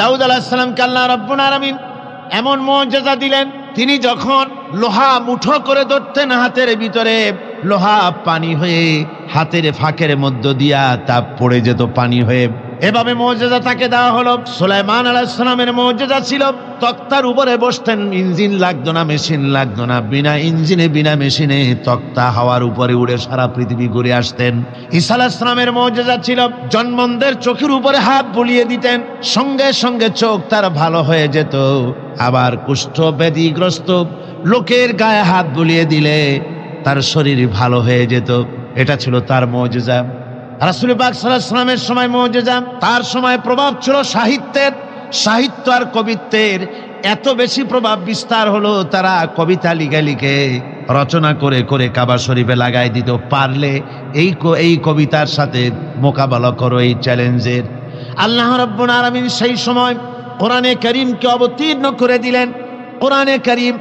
দাউদ আলাইহিস সালামকে আল্লাহ রাব্বুল আলামিন এমন মুজিজা দিলেন, তিনি যখন লোহা মুঠো করে ধরতেন হাতের ভিতরে, লোহা পানি হয়ে হাতের ফাঁকের মধ্য দিয়া তা পড়ে যেত পানি হয়ে। এভাবে মুজিজা তাকে দেওয়া হলো। সুলাইমান আলাইহিস সালামের মুজিজা ছিল তক্তার উপরে বসতেন, ইঞ্জিন লাগতো না, মেশিন লাগতো না, বিনা ইঞ্জিনে বিনা মেশিনে তক্তা হাওয়ার উপরে উড়ে সারা পৃথিবী ঘুরে আসতেন। ঈসা আলাইহিস সালামের মুজিজা ছিল জন্মদের চোখের উপরে হাত বুলিয়ে দিতেন, সঙ্গে সঙ্গে চোখ তার ভালো হয়ে যেত। আবার কুষ্ঠ ব্যাধিগ্রস্ত লোকের গায়ে হাত বুলিয়ে দিলে তার শরীর ভালো হয়ে যেত। এটা ছিল তার মুজিজা। রাসূল পাক সাল্লাল্লাহু আলাইহি ওয়াসাল্লামের সময় মুজিজা, তার সময় প্রভাব ছিল সাহিত্যের। সাহিত্য আর কবিত্বের এত বেশি প্রভাব বিস্তার হলো, তারা কবিতা লিখে লিখে রচনা করে করে কাবা শরীফে লাগাই দিত। পারলে এই কবিতার সাথে মোকাবেলা করো এই চ্যালেঞ্জের। আল্লাহ রাব্বুল আলামিন সেই সময় কোরআনে কারীমকে অবতীর্ণ করে দিলেন। কোরআনে কারীম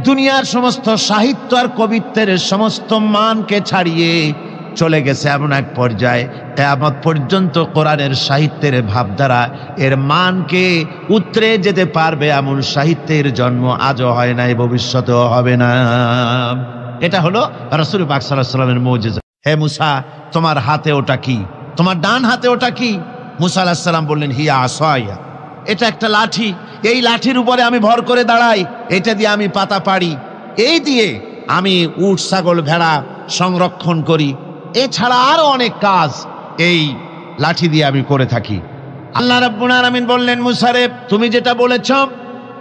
দুনিয়ার সমস্ত সাহিত্য আর কবিত্বের সমস্ত মানকে ছাড়িয়ে চলে গেছে এমন এক পর্যায়ে, কিয়ামত পর্যন্ত কোরআনের সাহিত্যের ভাবধারা এর মানকে উতরে যেতে পারবে এমন সাহিত্যের জন্ম আজও হয় নাই, ভবিষ্যতেও হবে না। এটা হলো রাসূল পাক সাল্লাল্লাহু আলাইহি ওয়াসাল্লামের মুজিজা। হে মুসা, তোমার হাতে ওটা কি? তোমার ডান হাতে ওটা কি? মুসা আলাইহিস সালাম বললেন, হিয়া আসায়া, এটা একটা লাঠি। এই লাঠির উপরে আমি ভর করে দাঁড়াই, এটা দিয়ে আমি পাতা পাড়ি, এই দিয়ে আমি উট ছাগল ভেড়া সংরক্ষণ করি, এছাড়া আরো অনেক কাজ এই লাঠি দিয়ে আমি করে থাকি। আল্লাহ রাব্বুল আলামিন বললেন, মুসা রে, তুমি যেটা বলেছ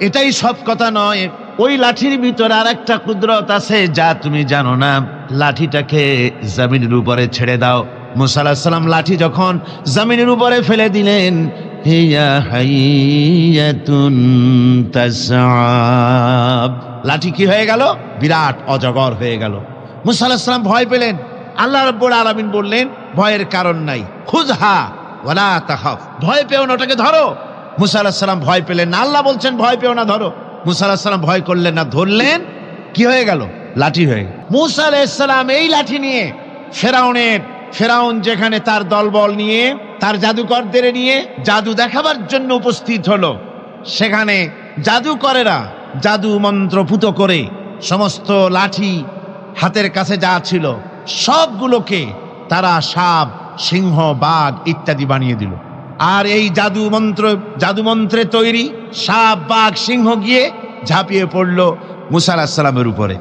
এটাই সব কথা নয়, ওই লাঠির ভিতরে আর একটা কুদরত আছে যা তুমি জানো না। লাঠিটাকে জমিনের উপরে ছেড়ে দাও। মুসা আলাইহিস সালাম লাঠি যখন জমিনের উপরে ফেলে দিলেন, হিয়া হাইয়াতুন তাসআব, লাঠি কি হয়ে গেল? বিরাট অজগর হয়ে গেল। মুসা আলাইহিস সালাম ভয় পেলেন। আল্লাহ রাব্বুল আলামিন বললেন, ভয়ের কারণ নাই, খুযহা ওয়ালা তাখাফ, ভয় পেও না, ওটাকে ধরো। মুসা আলাইহিস সালাম ভয় পেলেন না, আল্লাহ বলছেন ভয় পেও না, ধরো। মুসা আলাইহিস সালাম ভয় করলেন না, ধরলেন, কি হয়ে গেল? লাঠি হয়ে গেল। মুসা আলাইহিস সালাম এই লাঠি নিয়ে ফেরাউন যেখানে তার দলবল নিয়ে, তার জাদুকরদের নিয়ে জাদু দেখাবার জন্য উপস্থিত হলো, সেখানে জাদুকরেরা জাদু মন্ত্রপুত করে সমস্ত লাঠি হাতের কাছে যা ছিল সবগুলোকে তারা সাপ, সিংহ, বাঘ ইত্যাদি বানিয়ে দিল। আর এই জাদু মন্ত্রে তৈরি সাপ, বাঘ, সিংহ গিয়ে ঝাঁপিয়ে পড়লো মুসা আলাইহিস সালামের উপরে।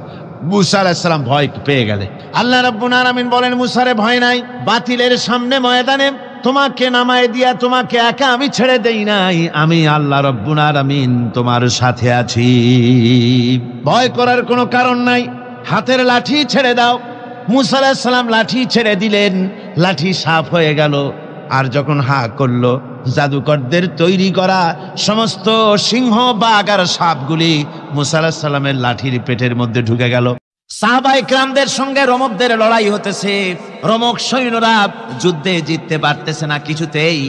মুসা আলাইহিস সালাম ভয় পেয়ে গেলেন। আল্লাহ রাব্বুল আলামিন বলেন, মুসারে ভয় নাই, বাতিলের সামনে ময়দানে তোমাকে নামায় দিয়া তোমাকে একা আমি ছেড়ে দেই নাই, আমি আল্লাহ রাব্বুল আলামিন তোমার সাথে আছি, ভয় করার কোনো কারণ নাই, হাতের লাঠি ছেড়ে দাও। মুসা আলাইহিস সালাম লাঠি ছেড়ে দিলেন, লাঠি সাপ হয়ে গেল। আর যখন হা করলো, জাদুকরদের তৈরি করা সমস্ত সিংহ, বাঘ আর সাপগুলি মুসা আলাইহিস সালামের লাঠির পেটের মধ্যে ঢুকে গেল। সাহাবায়ে কেরামদের সঙ্গে রোমকদের লড়াই হতেছে, রোমক সৈন্যরা যুদ্ধে জিততে পারতেছে না কিছুতেই।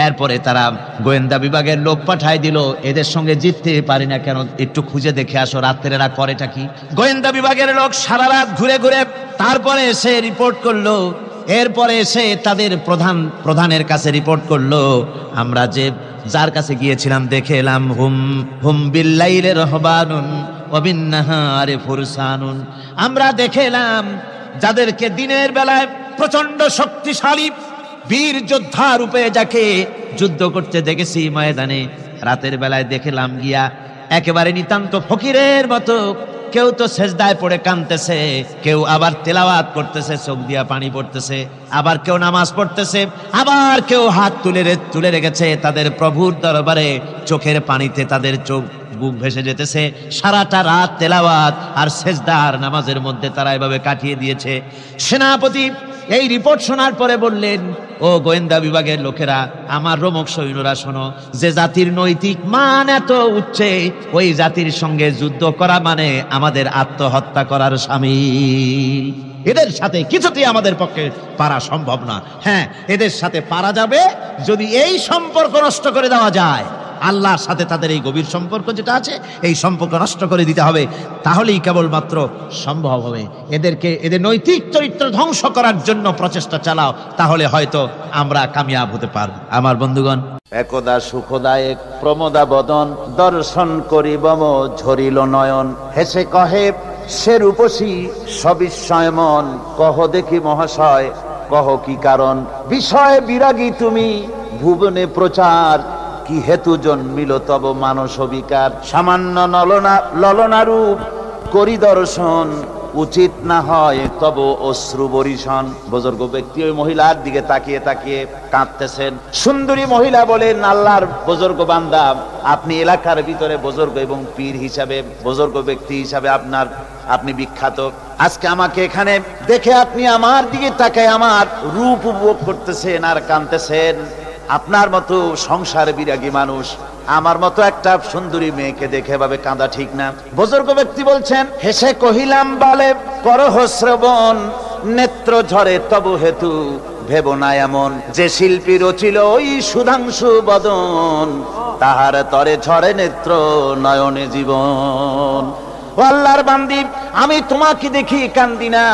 এরপরে তারা গোয়েন্দা বিভাগের লোক পাঠায় দিল, এদের সঙ্গে জিততে পারি না কেন, একটু খুঁজে দেখে আসো রাত্রে এরা করেটা কি। গোয়েন্দা বিভাগের লোক সারা রাত ঘুরে ঘুরে তারপরে এসে রিপোর্ট করলো। এরপরে এসে তাদের প্রধানের কাছে রিপোর্ট করলো, আমরা যার কাছে গিয়েছিলাম দেখে এলাম, হুম বিল্লাইলি রাহবানুন ওয়া বিন্নাহারি ফুরসানুন, আমরা দেখে এলাম যাদেরকে দিনের বেলায় প্রচন্ড শক্তিশালী বীর যোদ্ধা রূপে যাকে যুদ্ধ করতে দেখেছি ময়দানে, রাতের বেলায় দেখলাম গিয়া একেবারে নিতান্ত ফকিরের মতো, কেউ তো সেজদায় পড়ে কাঁদতেছে, কেউ আবার তেলাওয়াত করতেছে, চোখ দিয়া পানি পড়তেছে, আবার কেউ নামাজ পড়তেছে, আবার কেউ হাত তুলে রেখেছে তাদের প্রভুর দরবারে, চোখের পানিতে তাদের চোখ বুক ভেসে যেতেছে। সারাটা রাত তেলাওয়াত আর সেজদা আর নামাজের মধ্যে তারা এভাবে কাটিয়ে দিয়েছে। সেনাপতি এই রিপোর্ট শোনার পরে বললেন, ও গোয়েন্দা বিভাগের লোকেরা, আমার রোমক সৈন্যরা শোনো, যে জাতির নৈতিক মান এত উচ্চে, ওই জাতির সঙ্গে যুদ্ধ করা মানে আমাদের আত্মহত্যা করার শামিল। এদের সাথে কিছুতেই আমাদের পক্ষে পারা সম্ভব না। হ্যাঁ, এদের সাথে পারা যাবে যদি এই সম্পর্ক নষ্ট করে দেওয়া যায়, আল্লাহর সাথে তাদের এই গভীর সম্পর্ক যেটা আছে, এই সম্পর্ক নষ্ট করে দিতে হবে। তাহলেই কেবলমাত্র সম্ভব হবে। এদের নৈতিক চরিত্র ধ্বংস করার জন্য প্রচেষ্টা চালাও, তাহলে হয়তো আমরা কামিয়াব হতে পারব। আমার বন্ধুগণ, একদা সুখদায়ক প্রমোদা বদন, দর্শন করি বম ঝরিল নয়ন। হেসে কহে সে রূপসী সবিস্ময় মন, কহ দেখি মহাশয় কহ কি কারণ। বিষয় বিরাগী তুমি ভুবনে প্রচার, কি হেতু জন্মিল তব মানস বিকার। সামান্য ললনা রূপ করি দর্শন, উচিত না হয় তব অশ্রু বরিশন। বুজুর্গ ব্যক্তি ওই মহিলার দিকে তাকিয়ে তাকিয়ে কাঁদতেছেন। সুন্দরী মহিলা বলেন, আল্লাহর বুজুর্গ বান্দা, আপনি এলাকার ভিতরে বুজুর্গ এবং পীর হিসাবে, বুজুর্গ ব্যক্তি হিসাবে আপনি বিখ্যাত। আজকে আমাকে এখানে দেখে আপনি আমার দিকে তাকায় আমার রূপ উপভোগ করতেছেন আর কাঁদতেছেন। আপনার মতো সংসার বিরাগী মানুষ আমার মতো একটা সুন্দরী মেয়েকে দেখে ভাবে কাঁদা ঠিক না। বুজুর্গ ব্যক্তি বলছেন, হেসে কহিলাম বালে করহ শ্রবণ, নেত্র ঝরে তব হেতু ভেব না এমন। যে শিল্পী রচিল ওই সুধাংশু বদন, তাহার তরে ঝরে নেত্র নয়নে জীবন। ও আল্লাহর বান্দি, আমি তোমাকে দেখি কান্দি না,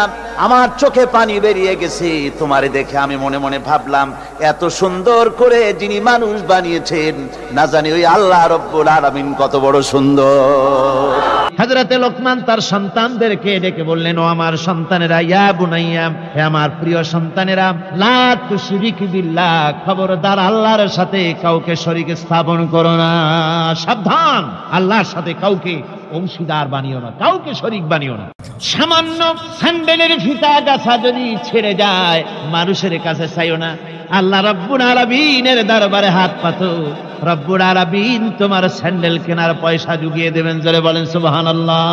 আমার চোখে পানি বেরিয়ে গেছে। তোমারে দেখে আমি মনে মনে ভাবলাম, এত সুন্দর করে যিনি মানুষ বানিয়েছেন, না জানি ওই আল্লাহ রব্বুল আলামিন কত বড় সুন্দর। হযরতে লোকমান তার সন্তানদেরকে ডেকে বললেন, ও আমার সন্তানেরা, ইয়া বুনাইয়া, হে আমার প্রিয় সন্তানেরা, লা তুশরিক বিল্লাহ, খবরদার আল্লাহর সাথে কাউকে শরীক স্থাপন করো না। সাবধান, আল্লাহর সাথে কাউকে অংশীদার বানিও না, কাউকে শরীক বানিও না। সামান্য স্যান্ডেলের ফিতা গাছা যদি ছেড়ে যায়, মানুষের কাছে চাইও না, আল্লাহ রব্বুল আলামিনের দরবারে হাত পাতো। রব্বুল আলামিন তোমার স্যান্ডেল কেনার পয়সা জুগিয়ে দেবেন। জোরে বলেন সুবহানাল্লাহ।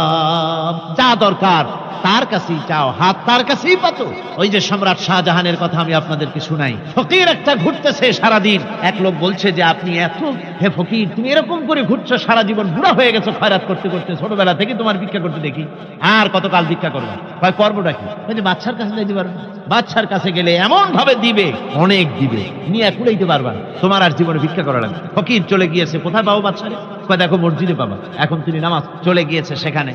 যা দরকার তার কাছেই চাও, হাত তার কাছেই পাতো। ওই যে সম্রাট শাহজাহানের কথা আমি আপনাদেরকে শুনাই। ফকির একটা ঘুরতেছে সারাদিন। এক লোক বলছে যে, আপনি হে ফকির, তুমি এরকম করে ঘুরছো সারা জীবন, বুড়া হয়ে গেছো খয়রাত করতে করতে, ছোটবেলা থেকে তোমার ভিক্ষা করতে দেখি, আর কতকাল ভিক্ষা করবে? হয় করবোটা কি? যে বাচ্চার কাছে যাইতে পারবে, বাচ্চার কাছে গেলে এমন ভাবে দিবে, অনেক দিবে, নিয়ে কুড়াইতে পারবা, তোমার আর জীবনে ভিক্ষা করা লাগবে। ফকির চলে গিয়েছে, কোথায় পাবো বাচ্চারে? দেখো মসজিদে পাবা। এখন তিনি নামাজ চলে গিয়েছে সেখানে,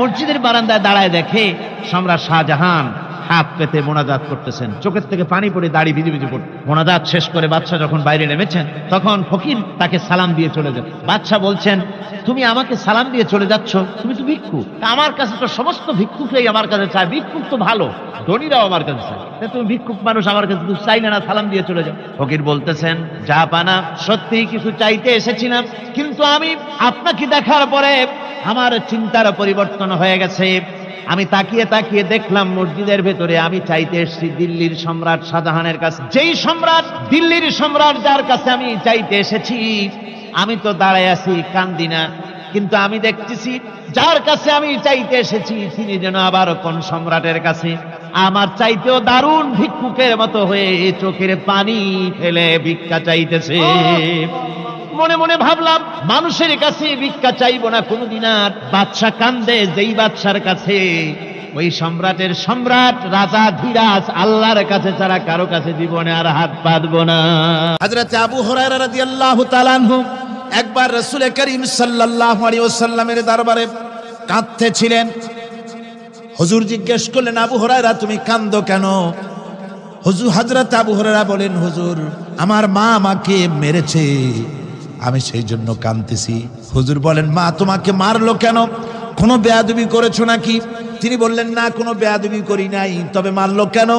মসজিদের বারান্দায় দাঁড়ায় দেখে সম্রাট শাহজাহান হাত পেতে মোনাজাত করতেছেন, চোখের থেকে পানি পড়ে দাড়ি ভিজে ভিজে পড়ে। মোনাজাত শেষ করে বাদশা যখন বাইরে নেমেছেন, তখন ফকির তাকে সালাম দিয়ে চলে যান। বাদশা বলছেন, তুমি আমাকে সালাম দিয়ে চলে যাচ্ছ, তুমি তো ভিক্ষুক, আমার কাছে তো সমস্ত ভিক্ষুকই আমার কাছে চায়, ভিক্ষুক তো ভালো, ধনীরাও আমার কাছে চায়, তুমি ভিক্ষুক মানুষ আমার কাছে তুমি চাইলে না, সালাম দিয়ে চলে যাও। ফকির বলতেছেন, যা পানা, সত্যি কিছু চাইতে এসেছিলাম, কিন্তু আমি আপনাকে দেখার পরে আমার চিন্তার পরিবর্তন হয়ে গেছে। আমি তাকিয়ে তাকিয়ে দেখলাম মসজিদের ভেতরে, আমি চাইতে এসেছি দিল্লির সম্রাট শাহজাহানের কাছে। যেই সম্রাট, দিল্লির সম্রাট যার কাছে আমি চাইতে এসেছি, আমি তো দাঁড়ায় আছি, কান্দি না, কিন্তু আমি দেখতেছি যার কাছে আমি চাইতে এসেছি তিনি যেন আবার কোন সম্রাটের কাছে আমার চাইতেও দারুণ ভিক্ষুকের মতো হয়ে চোখের পানি ফেলে ভিক্ষা চাইতেছে। মনে মনে ভাবলাম, মানুষের কাছে ভিক্ষা চাইবো না কোনদিন আর। বাদশা কান্দে, যেই বাদশার কাছে, ওই সম্রাটের সম্রাট, রাজা ধীরাজ, আল্লাহর কাছে ছাড়া কারো কাছে জীবনে আর হাত পাতবো না। হযরত আবু হুরায়রা রাদিয়াল্লাহু তাআলা আনহু একবার রাসূল করিম সাল্লাল্লাহু আলাইহি ওয়াসাল্লামের দরবারে কাঁদতেছিলেন। হুজুর জিজ্ঞেস করলেন, আবু হুরায়রা তুমি কাঁদো কেন? হযরত আবু হুরায়রা বলেন, হুজুর আমার মা আমাকে মেরেছে, আমি সেই জন্য কাঁদতেছি। হুজুর বলেন, মা তোমাকে মারলো কেন? কোনো বেয়াদবি করেছো নাকি? তিনি বললেন, না কোনো বেয়াদবি করি নাই, তবে মারলো কেন?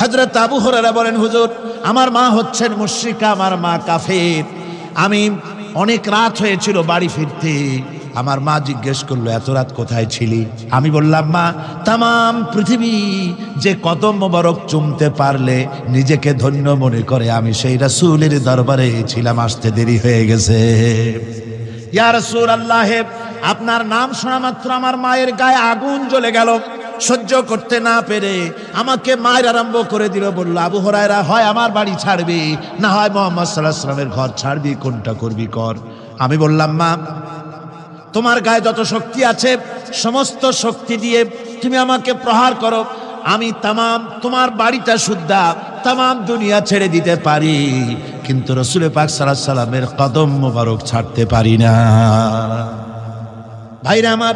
হযরত আবু হুরায়রা বলেন, হুজুর আমার মা হচ্ছেন মুশরিকা, আমার মা কাফের। আমি অনেক রাত হয়েছিল বাড়ি ফিরতে, আমার মা জিজ্ঞেস করলো, এত রাত কোথায় ছিলি? আমি বললাম, মা তাম পৃথিবী যে কদম মোবারক চুমতে পারলে নিজেকে ধন্য মনে করে, আমি সেই রাসূলের দরবারে ছিলাম, আসতে দেরি হয়ে গেছে। ইয়া রাসূলুল্লাহ, আপনার নাম শোনা মাত্র আমার মায়ের গায়ে আগুন জ্বলে গেল। সহ্য করতে না পেরে আমাকে মায়ের আরম্ভ করে দিল। বলল, আবু হুরায়রা, হয় আমার বাড়ি ছাড়বি, না হয় মুহাম্মদ সাল্লাল্লাহু আলাইহি ওয়াসাল্লামের ঘর ছাড়বি, কোনটা করবি কর। আমি বললাম, মা তোমার গায়ে যত শক্তি আছে সমস্ত শক্তি দিয়ে তুমি আমাকে প্রহার করো, আমি তোমার বাড়িটা সুদ্ধা তাম দুনিয়া ছেড়ে দিতে পারি, কিন্তু রাসূল পাক সাল্লাল্লাহু আলাইহি সাল্লামের কদম মোবারক ছাড়তে পারি না। ভাইরা আমার,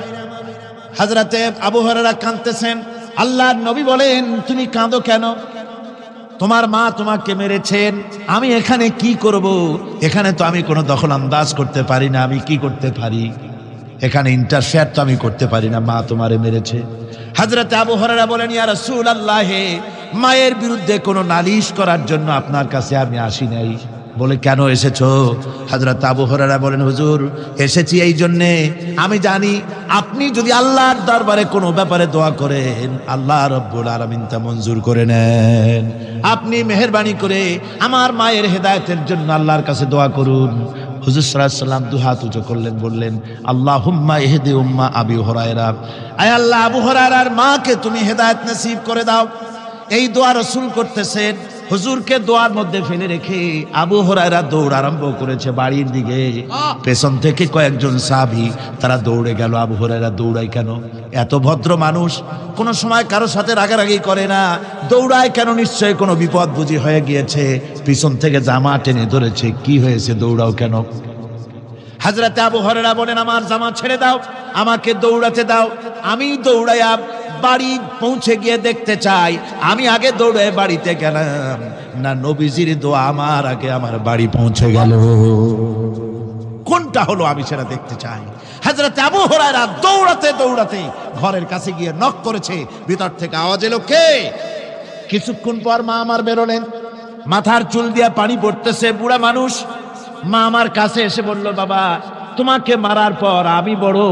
হযরতে আবু হুরায়রা কাঁদতেছেন। আল্লাহর নবী বলেন, তুমি কাঁদো কেন? তোমার মা তোমাকে মেরেছেন, আমি এখানে কি করব? এখানে তো আমি কোনো দখল আন্দাজ করতে পারি না। আমি কি করতে পারি? এখানে ইন্টারফেয়ার তো আমি করতে পারি না। মা তোমারে মেরেছে। হযরত আবু হুরায়রা বলেন, ইয়া রাসূলুল্লাহ, মায়ের বিরুদ্ধে কোনো নালিশ করার জন্য আপনার কাছে আমি আসি নাই। বলে, কেন এসেছো? হযরত আবু হুরায়রা বলেন, হুজুর, এসেছি এই জন্যে, আমি জানি আপনি যদি আল্লাহর দরবারে কোনো ব্যাপারে দোয়া করেন, আল্লাহ রাব্বুল আলামিন তা মঞ্জুর করে নেন। আপনি মেহেরবানি করে আমার মায়ের হেদায়েতের জন্য আল্লাহর কাছে দোয়া করুন। হুজুর সাল্লাল্লাহু আলাইহি ওয়াসাল্লাম দুহাত উঁচু করলেন, বললেন, আল্লাহুম্মা ইহদি উম্মা আবি হুরায়রা, আয় আল্লাহ, আবু হুরায়রার মাকে তুমি হেদায়েত নসিব করে দাও। এই দোয়া রাসূল করতেছেন। হুজুরকে দোয়ার মধ্যে ফেলে রেখে আবু হুরায়রা দৌড় আরম্ভ করেছে বাড়ির দিকে। পেছন থেকে কয়েকজন সাহাবী তারা দৌড়ে গেল। আবু হুরায়রা দৌড়ায় কেন? এত ভদ্র মানুষ, কোনো সময় কারো সাথে রাগারাগি করে না। দৌড়ায় কেন? নিশ্চয়ই কোনো বিপদ বুঝি হয়ে গিয়েছে। পিছন থেকে জামা টেনে ধরেছে। কি হয়েছে? দৌড়াও কেন? হযরতে আবু হুরায়রা বলেন, আমার জামা ছেড়ে দাও, আমাকে দৌড়াতে দাও। আমি দৌড়াইয়া বাড়ি পৌঁছে গিয়ে দেখতে চাই, আমি আগে দৌড়ে বাড়িতে গেলাম না নবীজির দোয়া আমার আগে আমার বাড়ি পৌঁছে গেল। কোনটা হলো আমি সেটা দেখতে চাই। হযরত আবু হুরায়রা দৌড়াতে দৌড়াতে ঘরের কাছে গিয়ে নক করেছে। ভিতর থেকে আওয়াজ এলো, কে? কিছুক্ষণ পর মা আমার বেরোলেন, মাথার চুল দিয়ে পানি পড়তেছে, বুড়া মানুষ। মা আমার কাছে এসে বলল, বাবা, তোমাকে মারার পর আমি বড়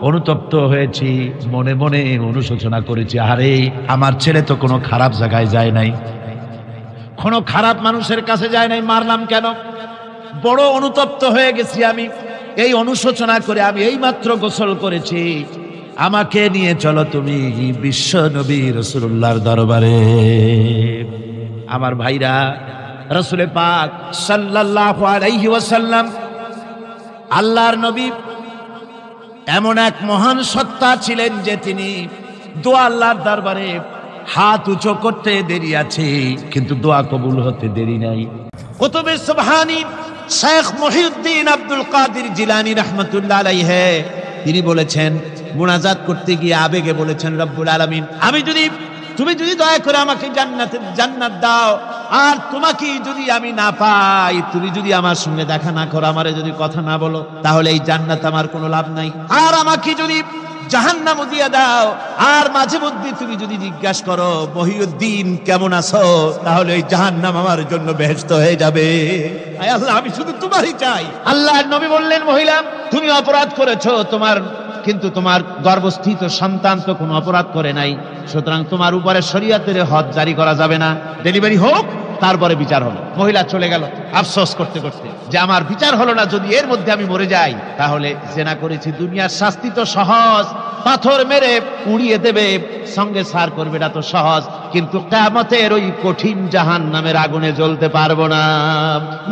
অনুতপ্ত হয়েছি, মনে মনে অনুশোচনা করেছি। আরে, আমার ছেলে তো কোনো খারাপ জায়গায় যায় নাই, কোনো খারাপ মানুষের কাছে যায় নাই, মারলাম কেন? বড় অনুতপ্ত হয়ে গেছি আমি। এই অনুশোচনা করে আমি এইমাত্র গোসল করেছি। আমাকে নিয়ে চলো তুমি বিশ্ব নবী রাসূলুল্লাহর দরবারে। আমার ভাইরা, রাসূল পাক সাল্লাল্লাহু আলাইহি ওয়াসাল্লাম, আল্লাহর নবী এমন এক মহান সত্তা ছিলেন যে তিনি দোয়া আল্লাহর দরবারে হাত উঁচু করতে দেরি আছে, কিন্তু দোয়া কবুল হতে দেরি নাই। কুতুবে সুবহানী শেখ মুহিউদ্দিন আব্দুল কাদের জিলানী রাহমাতুল্লাহ আলাইহি তিনি বলেছেন, মুনাজাত করতে গিয়ে আবেগে বলেছেন, রব্বুল আলামিন, তুমি যদি দয়া করে আমাকে জান্নাত দাও, আর তোমাকে যদি আমি না পাই, তুমি যদি আমার সঙ্গে দেখা না করো, আমারে যদি কথা না বলো, তাহলে এই জান্নাত আমার কোনো লাভ নাই। আর আমাকে যদি জাহান্নাম দিয়ে দাও, আর মাঝে মধ্যে তুমি যদি জিজ্ঞাসা করো, মহিউদ্দিন কেমন আছো, তাহলে এই জাহান্নাম আমার জন্য বেহেশত হয়ে যাবে। আয় আল্লাহ, আমি শুধু তোমারই চাই। আল্লাহর নবী বললেন, মহিলা, তুমি অপরাধ করেছো, কিন্তু তোমার গর্ভস্থিত সন্তান তো কোনো অপরাধ করে নাই, সুতরাং তোমার উপরে শরীয়তের হদ জারি করা যাবে না। ডেলিভারি হোক, তারপরে বিচার হলো। মহিলা চলে গেল আফসোস করতে করতে যে আমার বিচার হলো না, যদি এর মধ্যে আমি মরে যাই তাহলে জেনা করেছি। দুনিয়ার শাস্তি তো সহজ, পাথর মেরে উড়িয়ে দেবে, সঙ্গে সার করবে, এটা তো সহজ, কিন্তু কিয়ামতের ওই কঠিন জাহান্নামের আগুনে জ্বলতে পারবো না।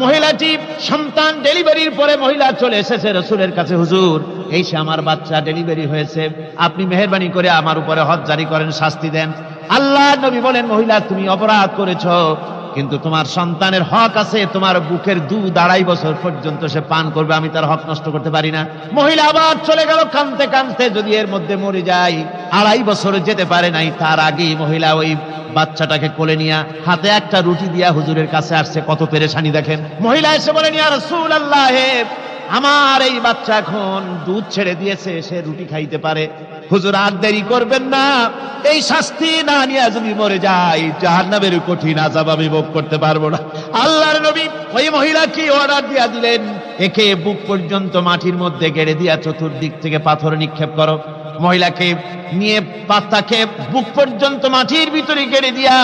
মহিলাটি সন্তান ডেলিভারির পরে মহিলা চলে এসেছে রাসূলের কাছে, হুজুর, এই সে আমার বাচ্চা ডেলিভারি হয়েছে, আপনি মেহেরবানি করে আমার উপরে হদ জারি করেন, শাস্তি দেন। আল্লাহর নবী বলেন, মহিলা, তুমি অপরাধ করেছো, কিন্তু তোমার সন্তানের হক আছে, তোমার বুকের দুধ 2.5 বছর পর্যন্ত সে পান করবে, আমি তার হক নষ্ট করতে পারি না। মহিলা আবার চলে গেল কাঁদতে কাঁদতে, যদি এর মধ্যে মরে যায়, 2.5 বছর যেতে পারে নাই, তার আগেই মহিলা ওই বাচ্চাটাকে কোলে নিয়ে হাতে একটা রুটি দিয়া হুজুরের কাছে আসছে। কত পেরেশানি দেখেন। মহিলা এসে বলেন, ইয়া রাসূলুল্লাহ, আমার এই বাচ্চা এখন দুধ ছেড়ে দিয়েছে, সে রুটি খাইতে পারে, হুজুর আর দেরি করবেন না, এই শাস্তি না নিয়ে যদি মরে যাই, জাহান্নামের কঠিন আযাব আমি ভোগ করতে পারবো না। আল্লাহর নবী ওই মহিলাকে অর্ডার দিয়া দিলেন, একে বুক পর্যন্ত মাটির মধ্যে গেড়ে দিয়া চতুর্দিক থেকে পাথর নিক্ষেপ করো। মহিলাকে নিয়ে তাকে বুক পর্যন্ত মাটির ভিতরে গেড়ে দিয়া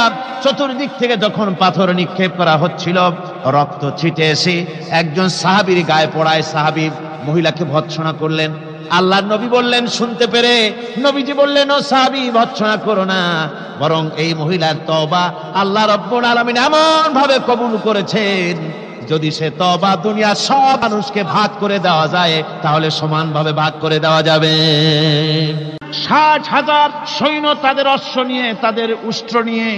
চতুর্দিক থেকে যখন পাথর নিক্ষেপ করা হচ্ছিল, রক্ত ছিটে এসে একজন সাহাবীর গায়ে পড়ায়। সাহাবী মহিলাকে ভৎসনা করলেন। আল্লাহর নবী বললেন, শুনতে পেরে নবীজি বললেন, ও সাহাবী, ভৎসনা করো না, বরং এই মহিলার তওবা আল্লাহ রাব্বুল আলামিন এমন ভাবে কবুল করেছেন, যদি সে তওবা দুনিয়ার সব মানুষকে ভাগ করে দেওয়া যায়, তাহলে সমানভাবে ভাগ করে দেওয়া যাবে। 60,000 সৈন্য তাদের অশ্ব নিয়ে, তাদের উষ্ট্র নিয়ে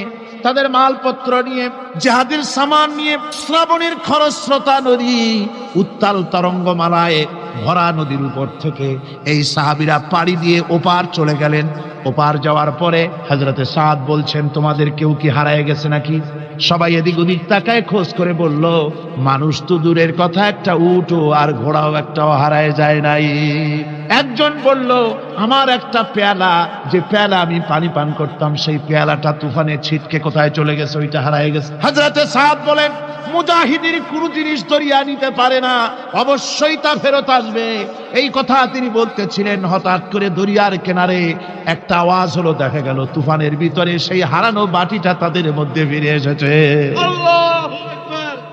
তাদের মালপত্র নিয়ে, জিহাদের সামান নিয়ে শ্রাবণের খরস্রোতা নদী উত্তাল তরঙ্গমালায় ভরা নদীর উপর থেকে এই সাহাবীরা পাড়ি দিয়ে ওপার চলে গেলেন। ওপার যাওয়ার পরে হযরতে সাদ বলছেন, তোমাদের কেউ কি হারায় গেছে নাকি? সবাই এদিক ওদিক তাকায় খোঁজ করে বলল, মানুষ তো দূরের কথা, একটা উট আর ঘোড়াও একটাও হারায় যায় নাই। একজন বলল, আমার একটা পেয়ালা, যে পেয়ালা আমি পানি পান করতাম, সেই পেয়ালাটা তুফানে ছিটকে কোথায় চলে গেছে, ওইটা হারায় গেছে। হযরতে সাদ বলেন, মুজাহিদের কোন জিনিস দরিয়া নিতে পারে না, অবশ্যই তা ফেরত আসবে। এই কথা তিনি বলতেছিলেন, হঠাৎ করে দরিয়ার কিনারে একটা আওয়াজ হলো, দেখা গেল তুফানের ভিতরে সেই হারানো বাটিটা তাদের মধ্যে ফিরে এসেছে।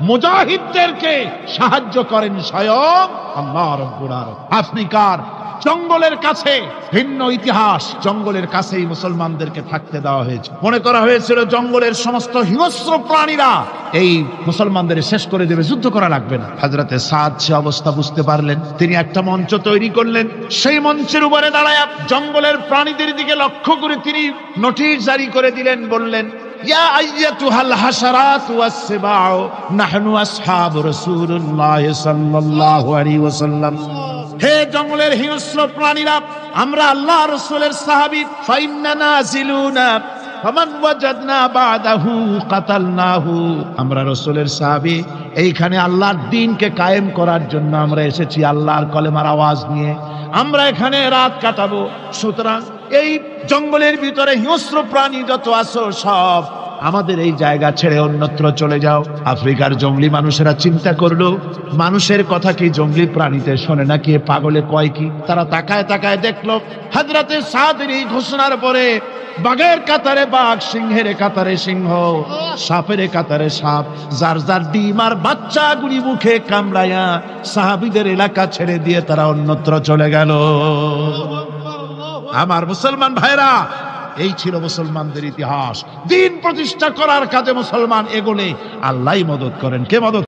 মুজাহিদদেরকে সাহায্য করেন স্বয়ং আল্লাহ রাব্বুল আলামিন। আফ্রিকার জঙ্গলের কাছে ভিন্ন ইতিহাস, জঙ্গলের কাছেই মুসলমানদেরকে থাকতে দেওয়া হয়েছে। মনে করা হয়েছিল জঙ্গলের সমস্ত হিংস্র প্রাণীরা এই মুসলমানদের শেষ করে দেবে, যুদ্ধ করা লাগবে না। হযরতে সাদ সে অবস্থা বুঝতে পারলেন, তিনি একটা মঞ্চ তৈরি করলেন। সেই মঞ্চের উপরে দাঁড়ায় জঙ্গলের প্রাণীদের দিকে লক্ষ্য করে তিনি নোটিশ জারি করে দিলেন, বললেন, ইয়া আইয়াতুহাল হাশারাত ওয়াস সিবাউ নাহনু আসহাবু রাসূলুল্লাহ সাল্লাল্লাহু আলাইহি ওয়াসাল্লাম। হে জঙ্গলের হিংস্র প্রাণীরা, আমরা আল্লাহ রাসূলের সাহাবী, ফাইন্না নাজিলুনা ফামান ওয়াজাদনা বাদাহু কাতালনাহু। আমরা রাসূলের সাহাবী, এইখানে আল্লাহর দ্বীনকে কায়েম করার জন্য আমরা এসেছি, আল্লাহর কলেমার আওয়াজ নিয়ে আমরা এখানে রাত কাটাবো। সুতরাং এই জঙ্গলের ভিতরে হিংস্র প্রাণী যত আছো সব আমাদের এই জায়গা ছেড়ে অন্যত্র চলে যাও। আফ্রিকার জঙ্গলি মানুষেরা চিন্তা করলো, মানুষের কথা কি জঙ্গলি প্রাণীতে শোনে নাকি, পাগলে কয় কি? তারা তাকায় তাকায় দেখলো, হযরতে সাদের এই ঘোষণার পরে বাঘের কাতারে বাঘ, সিংহের কাতারে সিংহ, সাপের কাতারে সাপ, যার যার ডিম আর বাচ্চাগুলি মুখে কামড়ায়া সাহাবীদের এলাকা ছেড়ে দিয়ে তারা অন্যত্র চলে গেল। আমার মুসলমান ভাইরা, এই ছিল মুসলমানদের ইতিহাস। দ্বীন প্রতিষ্ঠা করার কাজে মুসলমান এগোলে আল্লাহই মদত করেন। কে মদত